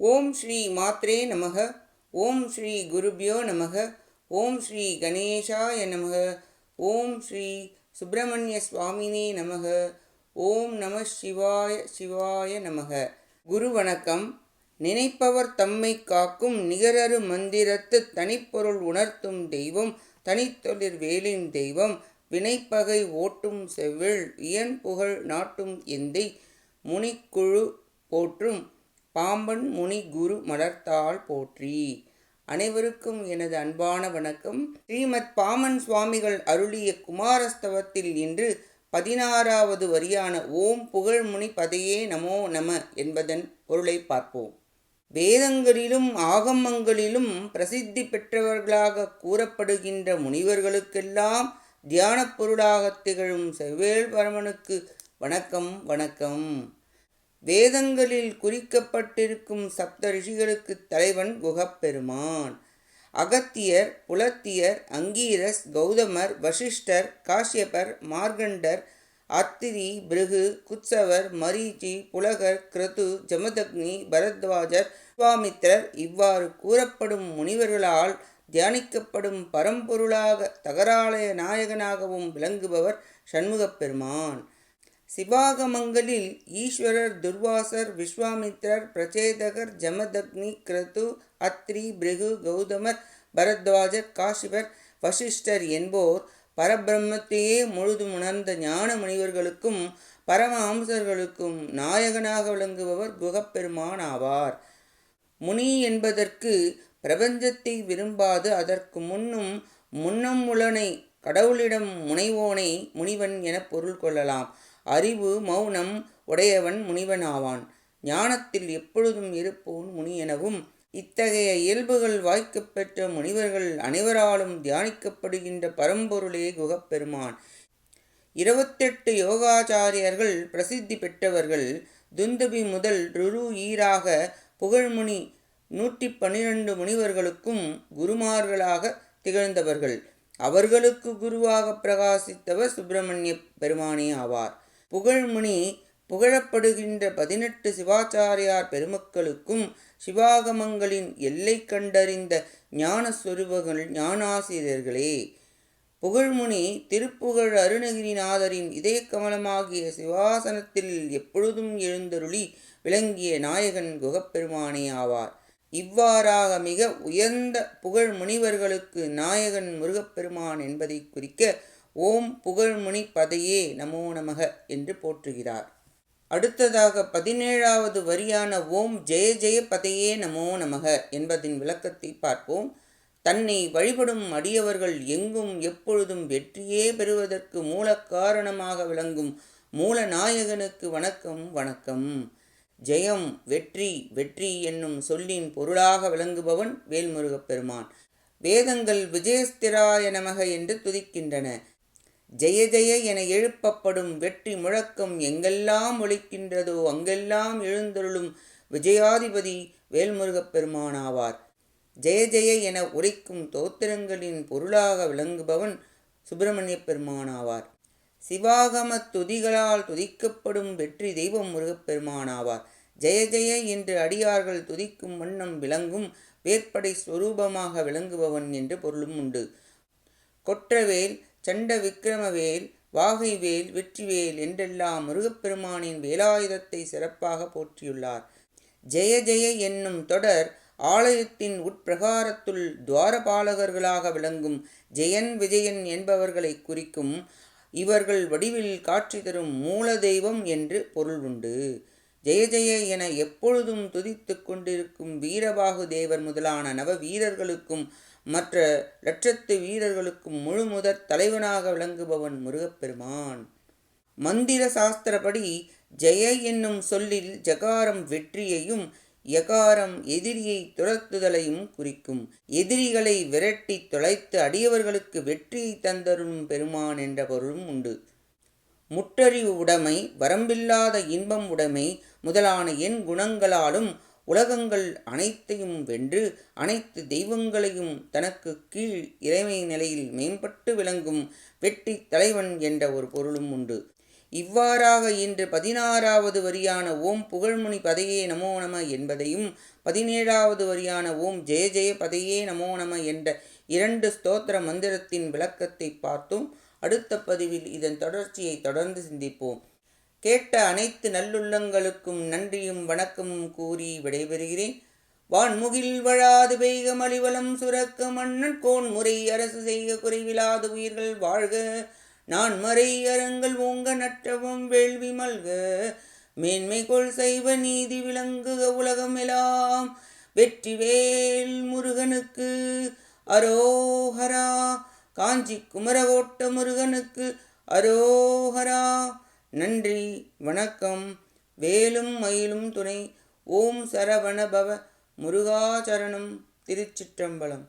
ஓம் ஸ்ரீ மாத்ரே நமக. ஓம் ஸ்ரீ குருபியோ நமக. ஓம் ஸ்ரீ கணேசாய நமக. ஓம் ஸ்ரீ சுப்பிரமணிய சுவாமினே நமக. ஓம் நம சிவாய சிவாய நமக. குரு வணக்கம். நினைப்பவர் தம்மை காக்கும் நிகரறு மந்திரத்து தனிப்பொருள் உணர்த்தும் தெய்வம் தனித்தொழிற் வேலின் தெய்வம் வினைப்பகை ஓட்டும் செவ்வேள் இயன்புகழ் நாட்டும் எந்தை முனிக்குழு போற்றும் பாம்பன் முனி குரு மலர்த்தாள் போற்றி. அனைவருக்கும் எனது அன்பான வணக்கம். ஸ்ரீமத் பாமன் சுவாமிகள் அருளிய குமாரஸ்தவத்தில் இன்று 16வது வரியான ஓம் புகழ்முனி பதையே நமோ நம என்பதன் பொருளை பார்ப்போம். வேதங்களிலும் ஆகமங்களிலும் பிரசித்தி பெற்றவர்களாக கூறப்படுகின்ற முனிவர்களுக்கெல்லாம் தியானப் பொருளாக திகழும் செவ்வேள் பரமனுக்கு வணக்கம் வணக்கம். வேதங்களில் குறிக்கப்பட்டிருக்கும் சப்த ரிஷிகளுக்கு தலைவன் குகப்பெருமான். அகத்தியர், புலத்தியர், அங்கீரஸ், கௌதமர், வசிஷ்டர், காஷ்யபர், மார்கண்டர், அத்திரி, பிருகு, குத்சவர், மரீச்சி, புலகர், கிருது, ஜமதக்னி, பரத்வாஜர், விஸ்வாமித்திரர் இவ்வாறு கூறப்படும் முனிவர்களால் தியானிக்கப்படும் பரம்பொருளாக தகராலய நாயகனாகவும் விளங்குபவர் சண்முகப் பெருமான். சிவாகமங்களில் ஈஸ்வரர், துர்வாசர், விஸ்வாமித்திரர், பிரச்சேதகர், ஜமதக்னி, கிருது, அத்ரி, பிருகு, கௌதமர், பரத்வாஜர், காஷ்யபர், வசிஷ்டர் என்போர் பரபிரம்மத்தையே முழுதும் உணர்ந்த ஞான முனிவர்களுக்கும் பரமஹம்சர்களுக்கும் நாயகனாக விளங்குபவர் குகப்பெருமான் ஆவார். முனி என்பதற்கு பிரபஞ்சத்தை விரும்பாது அதற்கு முன்னம் உளனை கடவுளிடம் முனைவோனை முனிவன் என பொருள் கொள்ளலாம். அறிவு மௌனம் உடையவன் முனிவன் ஆவான். ஞானத்தில் எப்பொழுதும் இருப்போன் முனி எனவும் இத்தகைய இயல்புகள் வாய்க்கப் பெற்ற முனிவர்கள் அனைவராலும் தியானிக்கப்படுகின்ற பரம்பொருளே குகப்பெருமான். 28 யோகாச்சாரியர்கள் பிரசித்தி பெற்றவர்கள். துந்துபி முதல் ருரு ஈராக புகழ்முனி 112 முனிவர்களுக்கும் குருமார்களாக திகழ்ந்தவர்கள். அவர்களுக்கு குருவாக பிரகாசித்தவர் சுப்பிரமணிய பெருமானே ஆவார். புகழ்முனி புகழப்படுகின்ற 18 சிவாச்சாரியார் பெருமக்களுக்கும் சிவாகமங்களின் எல்லை கண்டறிந்த ஞானஸ்வரூபங்கள் ஞானாசிரியர்களே. புகழ்முனி திருப்புகழ் அருணகிரிநாதரின் இதய கமலமாகிய சிவாசனத்தில் எப்பொழுதும் எழுந்தருளி விளங்கிய நாயகன் குகப்பெருமானே ஆவார். இவ்வாறாக மிக உயர்ந்த புகழ் முனிவர்களுக்கு நாயகன் முருகப்பெருமான் என்பதை குறிக்க ஓம் புகழ்முனி பதையே நமோ நமக என்று போற்றுகிறார். அடுத்ததாக 17வது வரியான ஓம் ஜெய ஜெய பதையே நமோ நமக என்பதின் விளக்கத்தை பார்ப்போம். தன்னை வழிபடும் அடியவர்கள் எங்கும் எப்பொழுதும் வெற்றியே பெறுவதற்கு மூல காரணமாக விளங்கும் மூல நாயகனுக்கு வணக்கம் வணக்கம். ஜெயம் வெற்றி, வெற்றி என்னும் சொல்லின் பொருளாக விளங்குபவன் வேல்முருகப் பெருமான். வேதங்கள் விஜயஸ்திராய நமக என்று துதிக்கின்றன. ஜெய ஜெய என எழுப்பப்படும் வெற்றி முழக்கம் எங்கெல்லாம் ஒலிக்கின்றதோ அங்கெல்லாம் எழுந்தருளும் விஜயாதிபதி வேல்முருகப் பெருமான் ஆவார். ஜெய ஜெய என உரைக்கும் தோத்திரங்களின் பொருளாக விளங்குபவன் சுப்பிரமணிய பெருமான் ஆவார். சிவாகம துதிகளால் துதிக்கப்படும் வெற்றி தெய்வம் முருகப்பெருமான் ஆவார். ஜெய ஜெய என்று அடியார்கள் துதிக்கும் வண்ணம் விளங்கும் வேற்படை ஸ்வரூபமாக விளங்குபவன் என்று பொருளும் உண்டு. கொற்றவேல், சண்ட விக்கிரமவேல், வாகைவேல், வெற்றிவேல் என்றெல்லாம் முருகப்பெருமானின் வேலாயுதத்தை சிறப்பாக போற்றியுள்ளார். ஜெய ஜெய என்னும் தொடர் ஆலயத்தின் உட்பிரகாரத்துள் துவாரபாலகர்களாக விளங்கும் ஜெயன் விஜயன் என்பவர்களை குறிக்கும். இவர்கள் வடிவில் காட்சி தரும் மூல தெய்வம் என்று பொருள் உண்டு. ஜெய ஜெய என எப்பொழுதும் துதித்து கொண்டிருக்கும் வீரபாகு தேவர் முதலான நவ வீரர்களுக்கும் மற்ற லட்சத்து வீரர்களுக்கும் முழு முதற் தலைவனாக விளங்குபவன் முருகப்பெருமான். மந்திர சாஸ்திரப்படி ஜெய என்னும் சொல்லில் ஜகாரம் வெற்றியையும் யகாரம் எதிரியை துரத்துதலையும் குறிக்கும். எதிரிகளை விரட்டி தொலைத்து அடியவர்களுக்கு வெற்றியை தந்தருளும் பெருமான் என்ற பொருளும் உண்டு. முற்றறிவு உடைமை, வரம்பில்லாத இன்பம் உடைமை முதலான எண் குணங்களாலும் உலகங்கள் அனைத்தையும் வென்று அனைத்து தெய்வங்களையும் தனக்கு கீழ் இறைமை நிலையில் மேம்பட்டு விளங்கும் வெற்றி தலைவன் என்ற ஒரு பொருளும் உண்டு. இவ்வாறாக இன்று 16வது வரியான ஓம் புகழ்முனி பதையே நமோ நம என்பதையும் 17வது வரியான ஓம் ஜெய ஜெய பதையே நமோ நம என்ற 2 ஸ்தோத்திர மந்திரத்தின் விளக்கத்தை பார்த்தோம். அடுத்த பதிவில் இதன் தொடர்ச்சியை தொடர்ந்து சிந்திப்போம். கேட்ட அனைத்து நல்லுள்ளங்களுக்கும் நன்றியும் வணக்கமும் கூறி விடைபெறுகிறேன். வான்முகில் வழாது பெய்க மலிவலம் சுரக்க மன்னன் கோன் முறை அரசு செய்க குறைவிலாது உயிர்கள் வாழ்க நான் மறை அறங்கள் ஓங்க நற்றவம் வேள்வி மல்க மேன்மை கொள் செய்வ நீதி விளங்குக உலகம் எல்லாம் வெற்றிவேல் முருகனுக்கு அரோஹரா. காஞ்சி குமரகோட்ட முருகனுக்கு அரோஹரா. நன்றி வணக்கம். வேலும் மயிலும் துணை. ஓம் சரவண பவ முருகாசரணம். திருச்சிற்றம்பலம்.